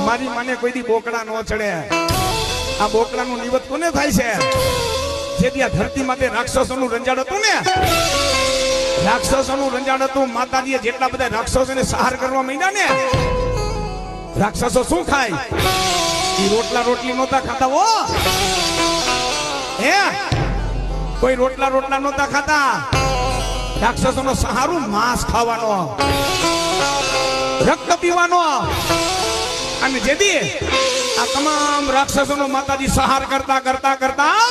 મારી માને કોઈ દી બોકડા નો ચડે. આ બોકડાનું નિવત કોને થાય છે? જેથી આ ધરતી માથે રાક્ષસોનું રંજાડ હતું ને, રાક્ષસોનું રંજાડ હતું. માતાજીએ જેટલા બધા રાક્ષસોને સહાર કરવા માંડ્યા ને, રાક્ષસો શું ખાય? ઈ રોટલા રોટલી નહોતા ખાતા. હો હે, કોઈ રોટલા નહોતા ખાતા. રાક્ષસોનો સહારું માંસ ખાવાનો, રક્ત પીવાનો. અને જેથી આ તમામ રાક્ષસોનો માતાજી સહાર કરતા કરતા કરતા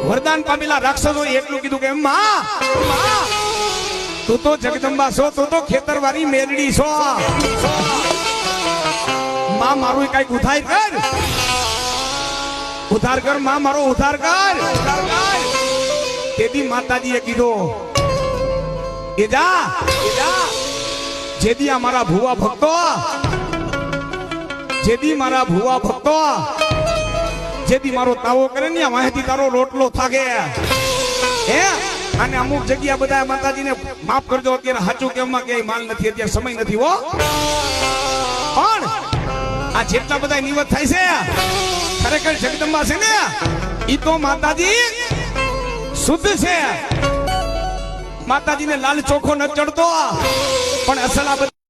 વરદાન પામેલા રાક્ષસો એટલું કીધું કે માં, તું તો જગદંબા છો, તું તો ખેતરવાળી મેરડી છો. માં મારું કઈક ઉધાર કર, ઉધાર કર માં, મારો ઉધાર કર. તેથી માતાજીએ કીધું એ જા, જેદી અમારા ભુવા ભક્તો, જેદી મારા ભુવા ભક્તો જેદી મારો તાવો કરે ને વાહેથી તારો રોટલો થાકે. હે, અને અમુક જગ્યા બધા માતાજીને માફ કરજો, અત્યારે સાચું કેવામાં કે માલ નથી, અત્યારે સમય નથી. હો પણ આ જેટલા બધા નિવત થાય છે ખરેખર જગદંબા છે ને, ઈ તો માતાજી શુદ્ધ છે. માતાજીને લાલ ચોખ્ખો ન ચડતો, પણ અસલ આ